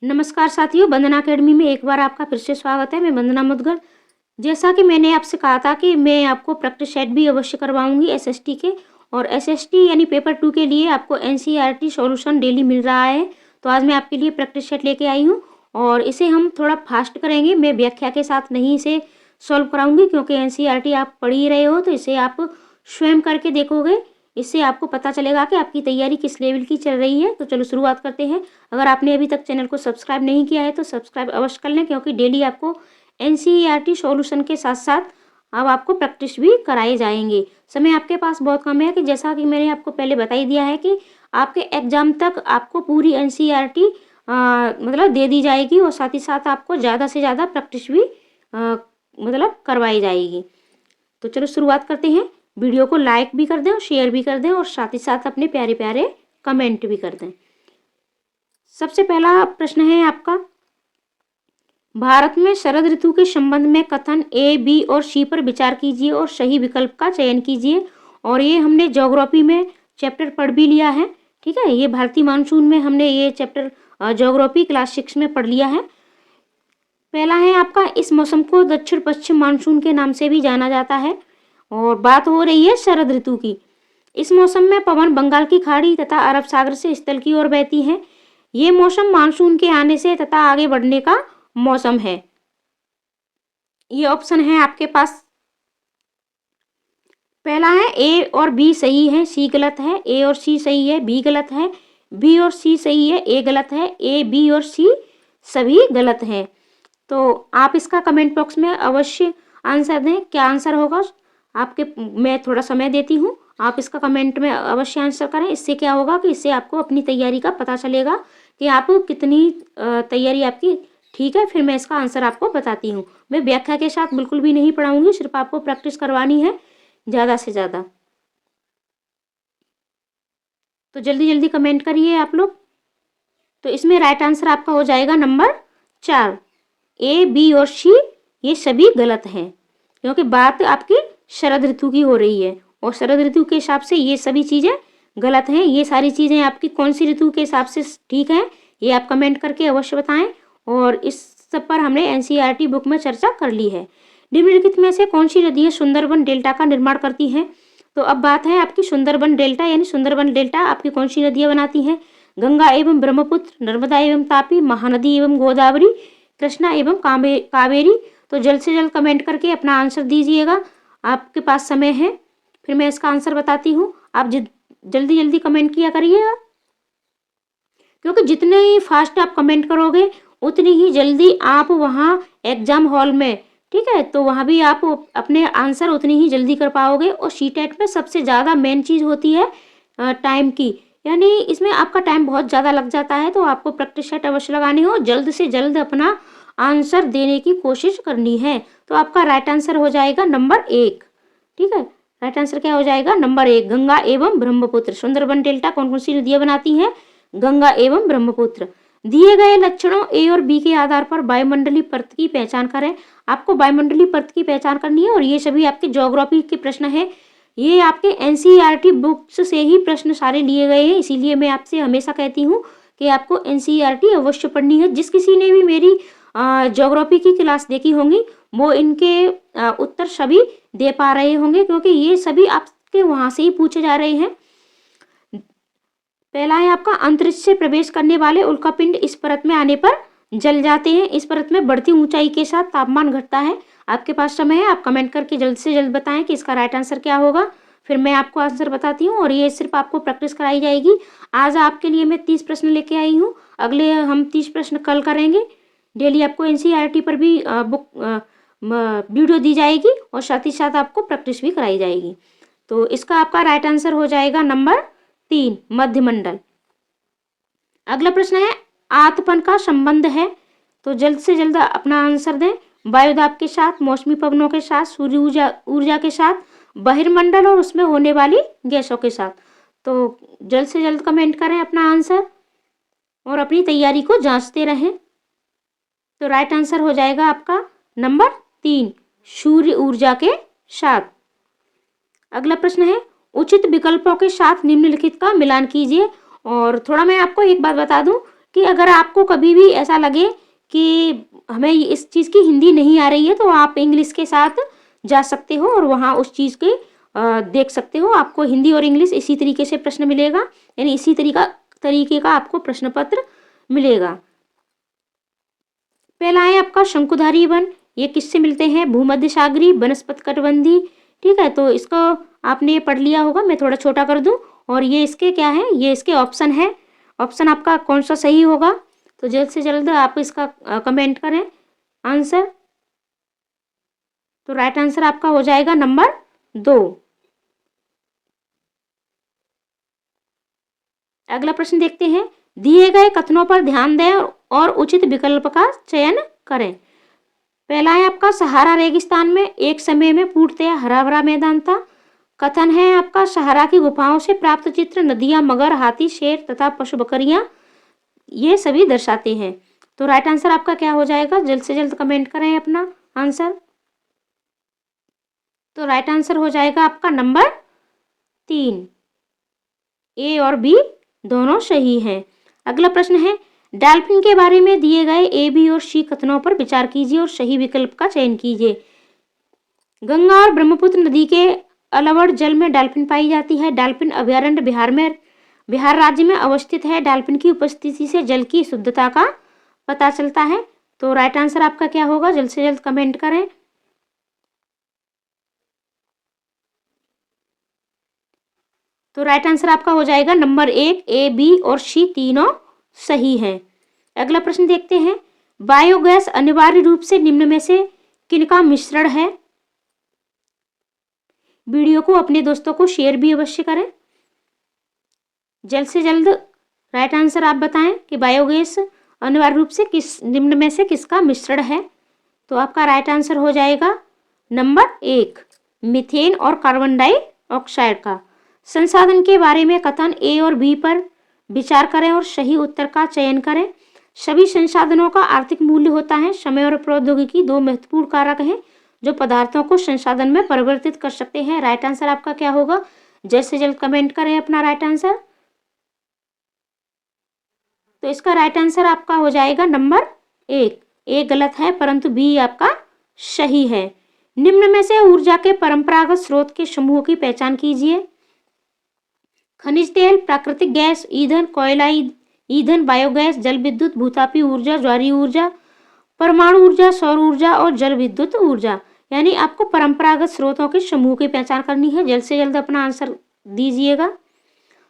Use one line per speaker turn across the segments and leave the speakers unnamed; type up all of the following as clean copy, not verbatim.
नमस्कार साथियों, वंदना अकेडमी में एक बार आपका फिर से स्वागत है। मैं वंदना मुदगल। जैसा कि मैंने आपसे कहा था कि मैं आपको प्रैक्टिस सेट भी अवश्य करवाऊंगी एसएसटी के, और एसएसटी यानी पेपर 2 के लिए आपको एनसीईआरटी सॉल्यूशन डेली मिल रहा है। तो आज मैं आपके लिए प्रैक्टिस सेट लेके आई हूँ और इसे हम थोड़ा फास्ट करेंगे। मैं व्याख्या के साथ नहीं इसे सॉल्व कराऊंगी, क्योंकि एनसीईआरटी आप पढ़ ही रहे हो, तो इसे आप स्वयं करके देखोगे। इससे आपको पता चलेगा कि आपकी तैयारी किस लेवल की चल रही है। तो चलो शुरुआत करते हैं। अगर आपने अभी तक चैनल को सब्सक्राइब नहीं किया है तो सब्सक्राइब अवश्य कर लें, क्योंकि डेली आपको एनसीईआरटी सॉल्यूशन के साथ साथ अब आपको प्रैक्टिस भी कराए जाएंगे। समय आपके पास बहुत कम है, कि जैसा कि मैंने आपको पहले बता ही दिया है कि आपके एग्जाम तक आपको पूरी एनसीईआरटी मतलब दे दी जाएगी, और साथ ही साथ आपको ज़्यादा से ज़्यादा प्रैक्टिस भी मतलब करवाई जाएगी। तो चलो शुरुआत करते हैं। वीडियो को लाइक भी कर दें और शेयर भी कर दें, और साथ ही साथ अपने प्यारे प्यारे कमेंट भी कर दें। सबसे पहला प्रश्न है आपका, भारत में शरद ऋतु के संबंध में कथन ए, बी और सी पर विचार कीजिए और सही विकल्प का चयन कीजिए। और ये हमने ज्योग्राफी में चैप्टर पढ़ भी लिया है। ठीक है, ये भारतीय मानसून में हमने ये चैप्टर ज्योग्राफी क्लास 6 में पढ़ लिया है। पहला है आपका, इस मौसम को दक्षिण पश्चिम मानसून के नाम से भी जाना जाता है। और बात हो रही है शरद ऋतु की। इस मौसम में पवन बंगाल की खाड़ी तथा अरब सागर से स्थल की ओर बहती है। ये मौसम मानसून के आने से तथा आगे बढ़ने का मौसम है। ये ऑप्शन है आपके पास। पहला है ए और बी सही है, सी गलत है। ए और सी सही है, बी गलत है। बी और सी सही है, ए गलत है। ए, बी और सी सभी गलत है। तो आप इसका कमेंट बॉक्स में अवश्य आंसर दें। क्या आंसर होगा आपके, मैं थोड़ा समय देती हूँ, आप इसका कमेंट में अवश्य आंसर करें। इससे क्या होगा कि इससे आपको अपनी तैयारी का पता चलेगा कि आप कितनी तैयारी आपकी ठीक है। फिर मैं इसका आंसर आपको बताती हूँ। मैं व्याख्या के साथ बिल्कुल भी नहीं पढ़ाऊंगी, सिर्फ आपको प्रैक्टिस करवानी है ज़्यादा से ज़्यादा। तो जल्दी जल्दी कमेंट करिए आप लोग। तो इसमें राइट आंसर आपका हो जाएगा नंबर 4। ए, बी और सी ये सभी गलत हैं, क्योंकि बात आपकी शरद ऋतु की हो रही है, और शरद ऋतु के हिसाब से ये सभी चीज़ें गलत हैं। ये सारी चीज़ें आपकी कौन सी ऋतु के हिसाब से ठीक हैं, ये आप कमेंट करके अवश्य बताएं। और इस सब पर हमने एनसीईआरटी बुक में चर्चा कर ली है। निम्नलिखित में से कौन सी नदियाँ सुंदरबन डेल्टा का निर्माण करती हैं? तो अब बात है आपकी सुंदरबन डेल्टा, यानी सुंदरबन डेल्टा आपकी कौन सी नदियाँ बनाती हैं? गंगा एवं ब्रह्मपुत्र, नर्मदा एवं तापी, महानदी एवं गोदावरी, कृष्णा एवं कावेरी। तो जल्द से जल्द कमेंट करके अपना आंसर दीजिएगा। आपके पास समय है, फिर मैं इसका आंसर बताती हूँ। आप जल्दी जल्दी कमेंट किया करिएगा, क्योंकि जितने ही फास्ट आप कमेंट करोगे उतनी ही जल्दी आप वहाँ एग्जाम हॉल में, ठीक है, तो वहाँ भी आप अपने आंसर उतनी ही जल्दी कर पाओगे। और सीटेट में सबसे ज़्यादा मेन चीज़ होती है टाइम की, यानी इसमें आपका टाइम बहुत ज़्यादा लग जाता है। तो आपको प्रैक्टिस सेट अवश्य लगानी हो, जल्द से जल्द अपना आंसर देने की कोशिश करनी है। तो आपका राइट आंसर हो जाएगा नंबर 1। ठीक है, राइट आंसर क्या हो जाएगा? नंबर 1, गंगा एवं ब्रह्मपुत्र। सुंदरबन डेल्टा कौन कौन सी नदियाँ बनाती हैं? गंगा एवं ब्रह्मपुत्र। दिए गए लक्षणों ए और बी के आधार पर वायुमंडलीय परत की पहचान करें। आपको वायुमंडलीय परत की पहचान करनी है, और ये सभी आपके ज्योग्राफी के प्रश्न है। ये आपके एनसीईआरटी बुक्स से ही प्रश्न सारे लिए गए हैं, इसीलिए मैं आपसे हमेशा कहती हूँ कि आपको एनसीईआरटी अवश्य पढ़नी है। जिस किसी ने भी मेरी ज्योग्राफी की क्लास देखी होंगी वो इनके उत्तर सभी दे पा रहे होंगे, क्योंकि ये सभी आपके वहाँ से ही पूछे जा रहे हैं। पहला है आपका, अंतरिक्ष से प्रवेश करने वाले उल्कापिंड इस परत में आने पर जल जाते हैं। इस परत में बढ़ती ऊंचाई के साथ तापमान घटता है। आपके पास समय है, आप कमेंट करके जल्द से जल्द बताएं कि इसका राइट आंसर क्या होगा। फिर मैं आपको आंसर बताती हूँ, और ये सिर्फ आपको प्रैक्टिस कराई जाएगी। आज आपके लिए मैं 30 प्रश्न लेके आई हूँ, अगले हम 30 प्रश्न कल करेंगे। डेली आपको एनसीईआरटी पर भी वीडियो दी जाएगी, और साथ ही साथ आपको प्रैक्टिस भी कराई जाएगी। तो इसका आपका राइट आंसर हो जाएगा नंबर 3, मध्यमंडल। अगला प्रश्न है, आतपन का संबंध है। तो जल्द से जल्द अपना आंसर दें। वायुदाब के साथ, मौसमी पवनों के साथ, सूर्य ऊर्जा के साथ, बहिर्मंडल और उसमें होने वाली गैसों के साथ। तो जल्द से जल्द कमेंट करें अपना आंसर, और अपनी तैयारी को जांचते रहें। तो राइट आंसर हो जाएगा आपका नंबर 3, सूर्य ऊर्जा के साथ। अगला प्रश्न है, उचित विकल्पों के साथ निम्नलिखित का मिलान कीजिए। और थोड़ा मैं आपको एक बात बता दूं, कि अगर आपको कभी भी ऐसा लगे कि हमें इस चीज़ की हिंदी नहीं आ रही है तो आप इंग्लिश के साथ जा सकते हो और वहाँ उस चीज़ के देख सकते हो। आपको हिंदी और इंग्लिश इसी तरीके से प्रश्न मिलेगा, यानी इसी तरीके का आपको प्रश्न पत्र मिलेगा। पहला है आपका शंकुधारी वन, ये किससे मिलते हैं? भूमध्य सागरीय वनस्पति कटिबंधी। ठीक है, तो इसको आपने ये पढ़ लिया होगा, मैं थोड़ा छोटा कर दूं। और ये इसके क्या है, ये इसके ऑप्शन है, ऑप्शन आपका कौन सा सही होगा? तो जल्द से जल्द आप इसका कमेंट करें आंसर। तो राइट आंसर आपका हो जाएगा नंबर 2। अगला प्रश्न देखते हैं, दिए गए कथनों पर ध्यान दें और उचित विकल्प का चयन करें। पहला है आपका सहारा रेगिस्तान में एक समय में पूर्णतया हरा भरा मैदान था। कथन है आपका सहारा की गुफाओं से प्राप्त चित्र नदियां, मगर, हाथी, शेर तथा पशु बकरियां ये सभी दर्शाते हैं। तो राइट आंसर आपका क्या हो जाएगा? जल्द से जल्द कमेंट करें अपना आंसर। तो राइट आंसर हो जाएगा आपका नंबर 3, ए और बी दोनों सही हैं। अगला प्रश्न है, डॉल्फिन के बारे में दिए गए ए, बी और सी कथनों पर विचार कीजिए और सही विकल्प का चयन कीजिए। गंगा और ब्रह्मपुत्र नदी के अलवड़ जल में डॉल्फिन पाई जाती है। डॉल्फिन अभयारण्य बिहार राज्य में अवस्थित है। डॉल्फिन की उपस्थिति से जल की शुद्धता का पता चलता है। तो राइट आंसर आपका क्या होगा? जल्द से जल्द कमेंट करें। तो राइट आंसर आपका हो जाएगा नंबर 1, ए, बी और सी तीनों सही हैं। अगला प्रश्न देखते हैं, बायोगैस अनिवार्य रूप से निम्न में से किनका मिश्रण है? वीडियो को अपने दोस्तों को शेयर भी अवश्य करें। जल्द से जल्द राइट आंसर आप बताएं कि बायोगैस अनिवार्य रूप से निम्न में से किसका मिश्रण है? तो आपका राइट आंसर हो जाएगा नंबर 1, मीथेन और कार्बन डाइऑक्साइड का। संसाधन के बारे में कथन ए और बी पर विचार करें और सही उत्तर का चयन करें। सभी संसाधनों का आर्थिक मूल्य होता है। समय और प्रौद्योगिकी दो महत्वपूर्ण कारक हैं जो पदार्थों को संसाधन में परिवर्तित कर सकते हैं। राइट आंसर आपका क्या होगा? जल्द से जल्द कमेंट करें अपना राइट आंसर। तो इसका राइट आंसर आपका हो जाएगा नंबर 1, ए गलत है परंतु बी आपका सही है। निम्न में से ऊर्जा के परंपरागत स्रोत के समूह की पहचान कीजिए। खनिज तेल, प्राकृतिक गैस, ईंधन, कोयला ईंधन, बायोगैस, जल विद्युत, भूतापी ऊर्जा, ज्वारीय ऊर्जा, परमाणु ऊर्जा, सौर ऊर्जा और जल विद्युत ऊर्जा। यानी आपको परंपरागत स्रोतों के समूह की पहचान करनी है। जल्द से जल्द अपना आंसर दीजिएगा।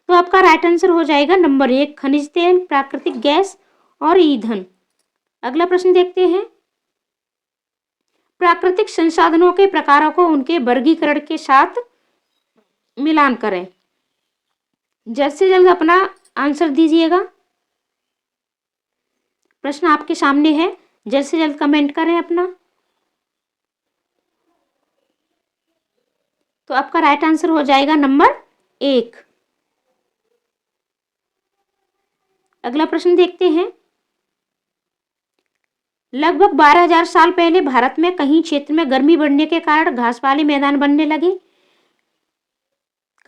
तो आपका राइट आंसर हो जाएगा नंबर 1, खनिज तेल, प्राकृतिक गैस और ईंधन। अगला प्रश्न देखते हैं, प्राकृतिक संसाधनों के प्रकारों को उनके वर्गीकरण के साथ मिलान करें। जल्द से जल्द अपना आंसर दीजिएगा। प्रश्न आपके सामने है, जल्द से जल्द कमेंट करें अपना। तो आपका राइट आंसर हो जाएगा नंबर 1। अगला प्रश्न देखते हैं, लगभग 12,000 साल पहले भारत में कहीं क्षेत्र में गर्मी बढ़ने के कारण घास वाले मैदान बनने लगे।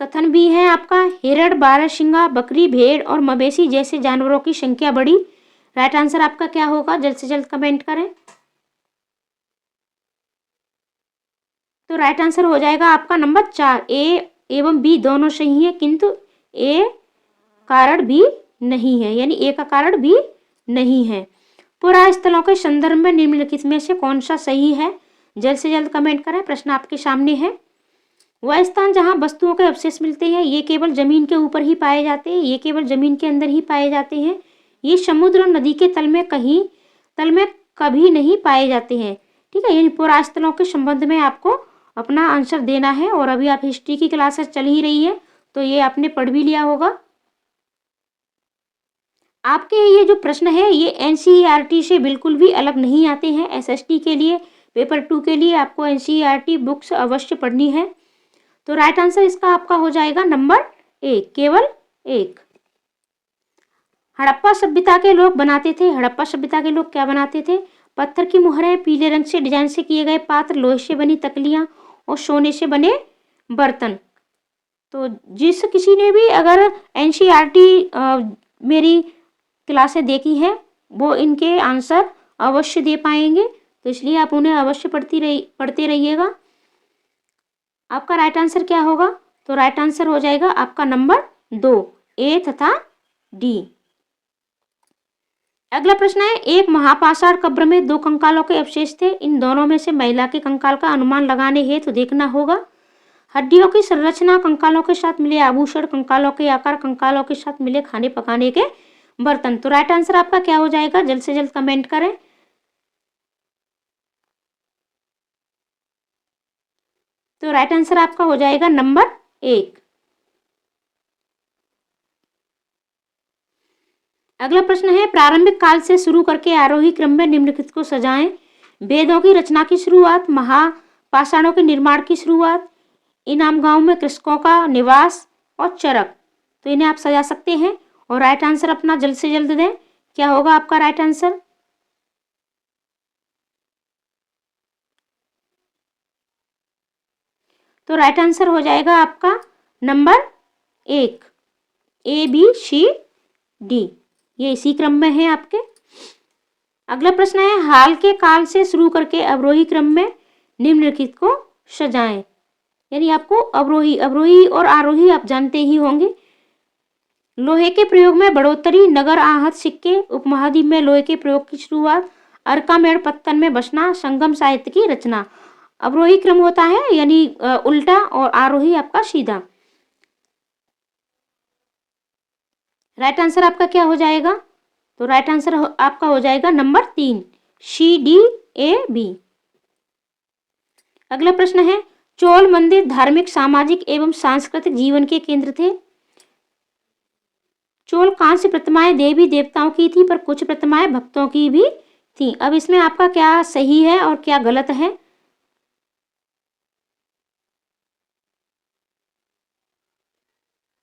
कथन भी है आपका, हिरण, बारहसिंगा, बकरी, भेड़ और मवेशी जैसे जानवरों की संख्या बढ़ी। राइट आंसर आपका क्या होगा? जल्द से जल्द कमेंट करें। तो राइट आंसर हो जाएगा आपका नंबर 4, ए एवं बी दोनों सही है किंतु ए कारण बी नहीं है, यानी ए का कारण बी नहीं है। पुरा स्थलों के संदर्भ में निम्नलिखित में से कौन सा सही है? जल्द से जल्द कमेंट करें। प्रश्न आपके सामने है, वह स्थान जहां वस्तुओं के अवशेष मिलते हैं ये केवल जमीन के ऊपर ही पाए जाते हैं, ये केवल जमीन के अंदर ही पाए जाते हैं। ये समुद्र और नदी के तल में कभी नहीं पाए जाते हैं। ठीक है, यानी पुरास्थलों के संबंध में आपको अपना आंसर देना है। और अभी आप हिस्ट्री की क्लासेस चल ही रही है तो ये आपने पढ़ भी लिया होगा। आपके ये जो प्रश्न है ये एनसीईआरटी से बिल्कुल भी अलग नहीं आते हैं। एसएसटी के लिए, पेपर 2 के लिए आपको एनसीईआरटी बुक्स अवश्य पढ़नी है। तो राइट आंसर इसका आपका हो जाएगा नंबर 1, केवल 1। हड़प्पा सभ्यता के लोग बनाते थे, हड़प्पा सभ्यता के लोग क्या बनाते थे? पत्थर की मुहरें, पीले रंग से डिजाइन से किए गए पात्र, लोहे से बनी तकलियां और सोने से बने बर्तन। तो जिस किसी ने भी अगर एनसीईआरटी मेरी क्लासें देखी हैं वो इनके आंसर अवश्य दे पाएंगे, तो इसलिए आप उन्हें अवश्य पढ़ते रहिएगा। आपका राइट आंसर क्या होगा? तो राइट आंसर हो जाएगा आपका नंबर 2, ए तथा डी। अगला प्रश्न है, एक महापाषाण कब्र में 2 कंकालों के अवशेष थे। इन दोनों में से महिला के कंकाल का अनुमान लगाने हेतु देखना होगा हड्डियों की संरचना, कंकालों के साथ मिले आभूषण, कंकालों के आकार, कंकालों के साथ मिले खाने पकाने के बर्तन। तो राइट आंसर आपका क्या हो जाएगा? जल्द से जल्द कमेंट करें। तो राइट आंसर आपका हो जाएगा नंबर 1। अगला प्रश्न है, प्रारंभिक काल से शुरू करके आरोही क्रम में निम्नलिखित को सजाएं। वेदों की रचना की शुरुआत, महापाषाणों के निर्माण की शुरुआत, इनाम गांव में कृषकों का निवास और चरक। तो इन्हें आप सजा सकते हैं और राइट आंसर अपना जल्द से जल्द दें। क्या होगा आपका राइट आंसर? तो राइट आंसर हो जाएगा आपका number 1, A B C D, ये इसी क्रम में है आपके। अगला प्रश्न है, हाल के काल से शुरू करके अवरोही क्रम में निम्नलिखित को सजाएं। यानी आपको अवरोही और आरोही आप जानते ही होंगे। लोहे के प्रयोग में बढ़ोतरी, नगर आहत सिक्के, उपमहाद्वीप में लोहे के प्रयोग की शुरुआत, अर्कामेड़ पत्तन में बसना, संगम साहित्य की रचना। अवरोही क्रम होता है यानी उल्टा और आरोही आपका सीधा। राइट आंसर आपका क्या हो जाएगा? तो राइट आंसर आपका हो जाएगा number 3, C D A B. अगला प्रश्न है, चोल मंदिर धार्मिक, सामाजिक एवं सांस्कृतिक जीवन के केंद्र थे। चोल कांस्य प्रतिमाएं देवी देवताओं की थी, पर कुछ प्रतिमाएं भक्तों की भी थी। अब इसमें आपका क्या सही है और क्या गलत है?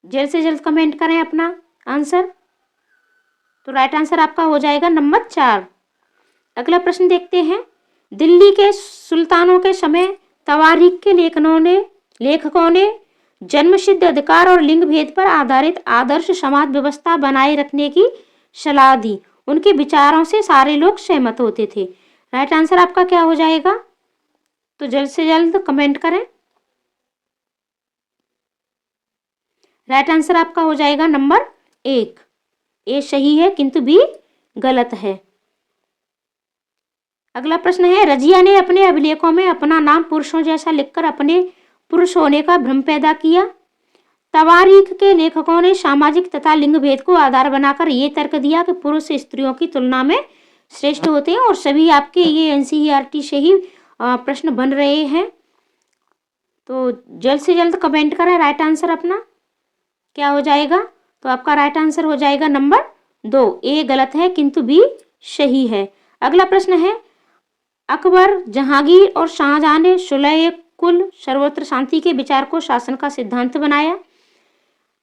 जल्द से जल्द कमेंट करें अपना आंसर। तो राइट आंसर आपका हो जाएगा नंबर 4। अगला प्रश्न देखते हैं, दिल्ली के सुल्तानों के समय तवारीख के लेखकों ने जन्मसिद्ध अधिकार और लिंग भेद पर आधारित आदर्श समाज व्यवस्था बनाए रखने की सलाह दी। उनके विचारों से सारे लोग सहमत होते थे। राइट आंसर आपका क्या हो जाएगा? तो जल्द से जल्द कमेंट करें। राइट आंसर आपका हो जाएगा नंबर 1, ए सही है किंतु बी गलत है। अगला प्रश्न है, रजिया ने अपने अभिलेखों में अपना नाम पुरुषों जैसा लिखकर अपने पुरुष होने का भ्रम पैदा किया। तवारीख के लेखकों ने सामाजिक तथा लिंग भेद को आधार बनाकर ये तर्क दिया कि पुरुष स्त्रियों की तुलना में श्रेष्ठ होते हैं। और सभी आपके ये एनसीईआरटी से ही प्रश्न बन रहे हैं। तो जल्द से जल्द कमेंट करें राइट आंसर अपना। क्या हो जाएगा? तो आपका राइट आंसर हो जाएगा नंबर 2, ए गलत है किंतु बी सही है। अगला प्रश्न है, अकबर, जहांगीर और शाहजहां ने सुलह कुल सर्वत्र शांति के विचार को शासन का सिद्धांत बनाया।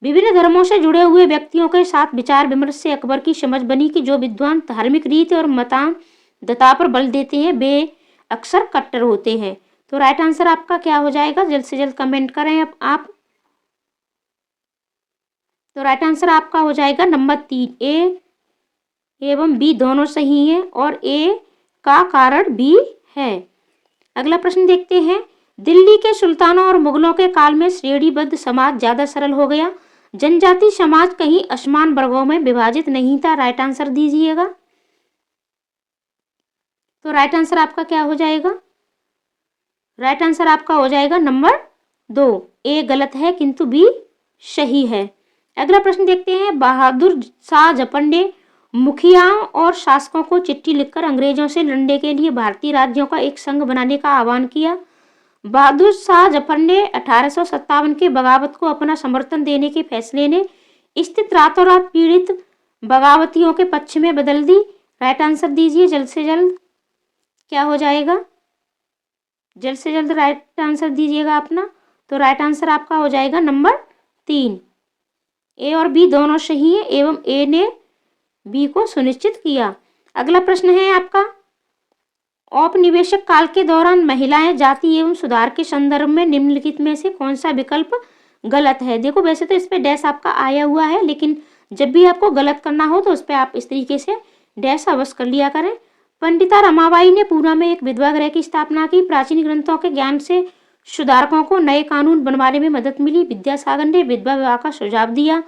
विभिन्न धर्मों से जुड़े हुए व्यक्तियों के साथ विचार विमर्श से अकबर की समझ बनी कि जो विद्वान धार्मिक रीति और मतान्धता पर बल देते हैं वे अक्सर कट्टर होते हैं। तो राइट आंसर आपका क्या हो जाएगा? जल्द से जल्द कमेंट करें आप। तो राइट आंसर आपका हो जाएगा नंबर 3, ए एवं बी दोनों सही हैं और ए का कारण बी है। अगला प्रश्न देखते हैं, दिल्ली के सुल्तानों और मुगलों के काल में श्रेणीबद्ध समाज ज्यादा सरल हो गया। जनजाति समाज कहीं असमान वर्गों में विभाजित नहीं था। राइट आंसर दीजिएगा। तो राइट आंसर आपका क्या हो जाएगा? राइट आंसर आपका हो जाएगा नंबर 2, ए गलत है किंतु बी सही है। अगला प्रश्न देखते हैं, बहादुर शाह जफर ने मुखियाओं और शासकों को चिट्ठी लिखकर अंग्रेजों से लड़ने के लिए भारतीय राज्यों का एक संघ बनाने का आह्वान किया। बहादुर शाह जफर ने 1857 के बगावत को अपना समर्थन देने के फैसले ने स्थिति रातों रात पीड़ित बगावतियों के पक्ष में बदल दी। राइट आंसर दीजिए जल्द से जल्द। क्या हो जाएगा? जल्द से जल्द राइट आंसर दीजिएगा अपना। तो राइट आंसर आपका हो जाएगा नंबर 3, ए और बी दोनों सही है एवं ए ने बी को सुनिश्चित किया। अगला प्रश्न है आपका, औपनिवेशिक काल के दौरान महिलाएं जाति एवं सुधार के संदर्भ में निम्नलिखित में से कौन सा विकल्प गलत है? देखो वैसे तो इस पे डैश आपका आया हुआ है, लेकिन जब भी आपको गलत करना हो तो उस पर आप इस तरीके से डैश अवश्य कर लिया करें। पंडिता रमाबाई ने पूना में एक विधवा गृह की स्थापना की। प्राचीन ग्रंथों के ज्ञान से सुधारकों को नए कानून बनवाने में मदद मिली। विद्यासागर ने विधवा विवाह का सुझाव दिया।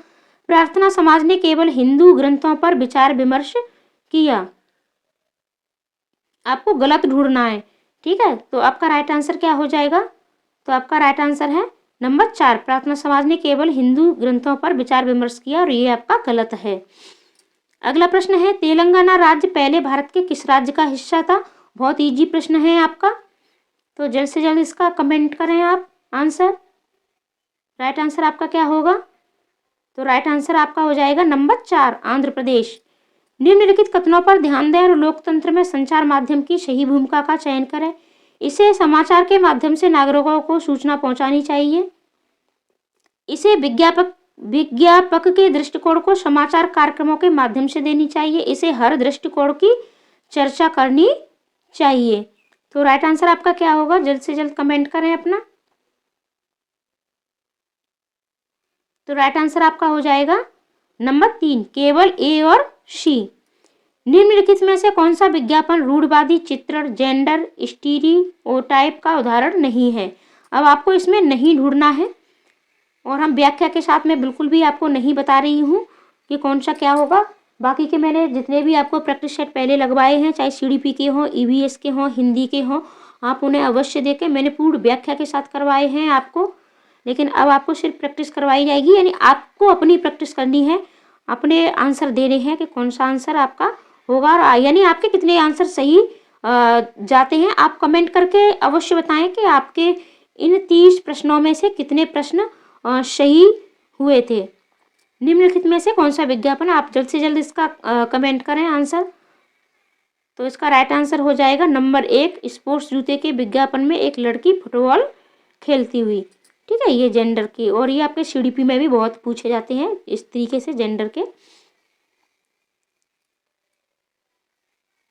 प्रार्थना समाज ने केवल हिंदू ग्रंथों पर विचार विमर्श किया। आपको गलत ढूंढना है, ठीक है। तो आपका राइट आंसर क्या हो जाएगा? तो आपका राइट आंसर है नंबर 4, प्रार्थना समाज ने केवल हिंदू ग्रंथों पर विचार विमर्श किया, और ये आपका गलत है। अगला प्रश्न है, तेलंगाना राज्य पहले भारत के किस राज्य का हिस्सा था? बहुत इजी प्रश्न है आपका, तो जल्द से जल्द इसका कमेंट करें आप आंसर। राइट आंसर आपका क्या होगा? तो राइट आंसर आपका हो जाएगा नंबर 4, आंध्र प्रदेश। निम्नलिखित कथनों पर ध्यान दें और लोकतंत्र में संचार माध्यम की सही भूमिका का चयन करें। इसे समाचार के माध्यम से नागरिकों को सूचना पहुंचानी चाहिए। इसे विज्ञापक के दृष्टिकोण को समाचार कार्यक्रमों के माध्यम से देनी चाहिए। इसे हर दृष्टिकोण की चर्चा करनी चाहिए। तो राइट आंसर आपका क्या होगा? जल्द से जल्द कमेंट करें अपना। तो राइट आंसर आपका हो जाएगा नंबर 3, केवल ए और सी। निम्नलिखित में से कौन सा विज्ञापन रूढ़िवादी चित्रण, जेंडर स्टीरियोटाइप का उदाहरण नहीं है? अब आपको इसमें नहीं ढूंढना है, और हम व्याख्या के साथ में बिल्कुल भी आपको नहीं बता रही हूँ कि कौन सा क्या होगा। बाकी के मैंने जितने भी आपको प्रैक्टिस सेट पहले लगवाए हैं, चाहे सीडीपी के हों, ईवीएस के हों, हिंदी के हों, आप उन्हें अवश्य देखें। मैंने पूर्ण व्याख्या के साथ करवाए हैं आपको, लेकिन अब आपको सिर्फ प्रैक्टिस करवाई जाएगी, यानी आपको अपनी प्रैक्टिस करनी है, अपने आंसर देने हैं कि कौन सा आंसर आपका होगा, यानी आपके कितने आंसर सही जाते हैं। आप कमेंट करके अवश्य बताएं कि आपके इन 30 प्रश्नों में से कितने प्रश्न सही हुए थे। निम्नलिखित में से कौन सा विज्ञापन, आप जल्द से जल्द इसका कमेंट करें आंसर। तो इसका राइट आंसर हो जाएगा नंबर 1, स्पोर्ट्स जूते के विज्ञापन में एक लड़की फुटबॉल खेलती हुई। ठीक है, ये जेंडर की, और ये आपके सीडीपी में भी बहुत पूछे जाते हैं इस तरीके से जेंडर के।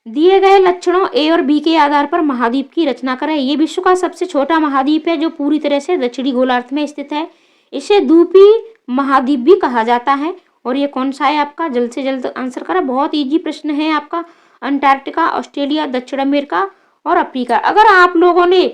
दिए गए लक्षणों ए और बी के आधार पर महाद्वीप की रचना करें। ये विश्व का सबसे छोटा महाद्वीप है जो पूरी तरह से दक्षिणी गोलार्ध में स्थित है। इसे द्वीपी महाद्वीप भी कहा जाता है। और ये कौन सा है आपका? जल्द से जल्द आंसर करें, बहुत इजी प्रश्न है आपका। अंटार्कटिका, ऑस्ट्रेलिया, दक्षिण अमेरिका और अफ्रीका। अगर आप लोगों ने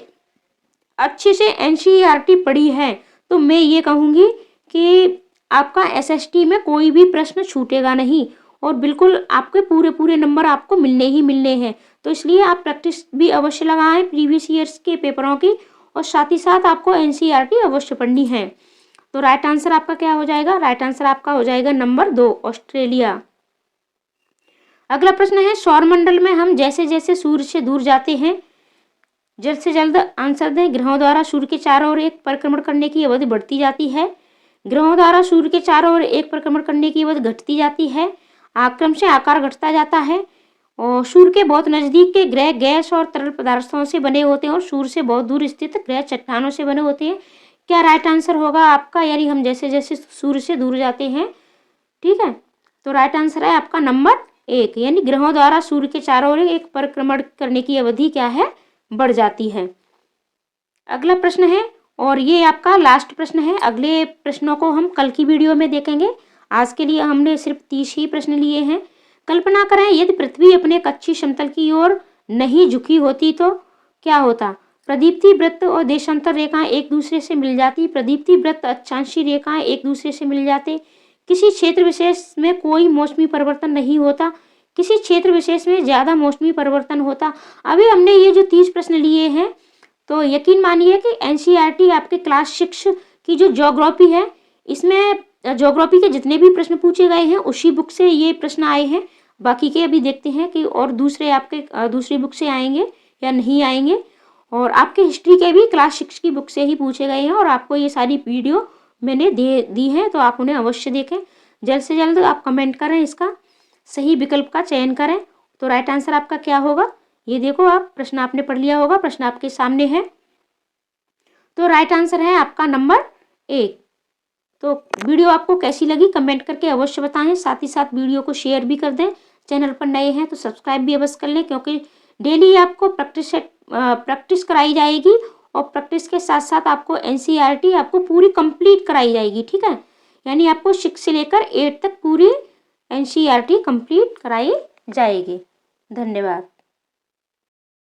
अच्छे से एनसीईआरटी पढ़ी है तो मैं ये कहूँगी कि आपका एसएसटी में कोई भी प्रश्न छूटेगा नहीं, और बिल्कुल आपके पूरे पूरे नंबर आपको मिलने ही मिलने हैं। तो इसलिए आप प्रैक्टिस भी अवश्य लगाएं प्रीवियस ईयर्स के पेपरों की, और साथ ही साथ आपको एनसीईआरटी अवश्य पढ़नी है। तो राइट आंसर आपका क्या हो जाएगा? राइट आंसर आपका हो जाएगा नंबर 2, ऑस्ट्रेलिया। अगला प्रश्न है, सौरमंडल में हम जैसे जैसे सूर्य से दूर जाते हैं, जल्द से जल्द आंसर दें। ग्रहों द्वारा सूर्य के चारों ओर एक परिक्रमण करने की अवधि बढ़ती जाती है। ग्रहों द्वारा सूर्य के चारों ओर एक परिक्रमण करने की अवधि घटती जाती है। आक्रम से आकार घटता जाता है। और सूर्य के बहुत नजदीक के ग्रह गैस और तरल पदार्थों से बने होते हैं, और सूर्य से बहुत दूर स्थित ग्रह चट्टानों से बने होते हैं। क्या राइट आंसर होगा आपका? यानी हम जैसे जैसे सूर्य से दूर जाते हैं, ठीक है। तो राइट आंसर है आपका नंबर 1, यानी ग्रहों द्वारा सूर्य के चारों ओर एक परिक्रमण करने की अवधि क्या है? बढ़ जाती है। अगला प्रश्न है, और ये आपका लास्ट प्रश्न है। अगले प्रश्नों को हम कल की वीडियो में देखेंगे। आज के लिए हमने सिर्फ 30 ही प्रश्न लिए हैं। कल्पना करें यदि पृथ्वी अपने कच्ची समतल की ओर नहीं झुकी होती तो क्या होता? प्रदीप्ति वृत्त और देशांतर रेखाएं एक दूसरे से मिल जाती। प्रदीप्ति वृत्त अक्षांशीय रेखाएं एक दूसरे से मिल जाते। किसी क्षेत्र विशेष में कोई मौसमी परिवर्तन नहीं होता। किसी क्षेत्र विशेष में ज्यादा मौसमी परिवर्तन होता। अभी हमने ये जो 30 प्रश्न लिए हैं, तो यकीन मानिए कि एनसीईआरटी आपके क्लास 6 की जो ज्योग्राफी है, इसमें ज्योग्राफी के जितने भी प्रश्न पूछे गए हैं उसी बुक से ये प्रश्न आए हैं। बाकी के अभी देखते हैं कि और दूसरे आपके दूसरी बुक से आएंगे या नहीं आएंगे। और आपके हिस्ट्री के भी क्लास 6 की बुक से ही पूछे गए हैं, और आपको ये सारी वीडियो मैंने दे दी है, तो आप उन्हें अवश्य देखें। जल्द से जल्द आप कमेंट करें, इसका सही विकल्प का चयन करें। तो राइट आंसर आपका क्या होगा? ये देखो, आप प्रश्न आपने पढ़ लिया होगा, प्रश्न आपके सामने है। तो राइट आंसर है आपका नंबर 1। तो वीडियो आपको कैसी लगी कमेंट करके अवश्य बताएं। साथ ही साथ वीडियो को शेयर भी कर दें। चैनल पर नए हैं तो सब्सक्राइब भी अवश्य कर लें, क्योंकि डेली आपको प्रैक्टिस कराई जाएगी, और प्रैक्टिस के साथ साथ आपको एनसीईआरटी आपको पूरी कंप्लीट कराई जाएगी। ठीक है, यानी आपको 6 से लेकर 8 तक पूरी NCERT कंप्लीट कराई जाएगी। धन्यवाद।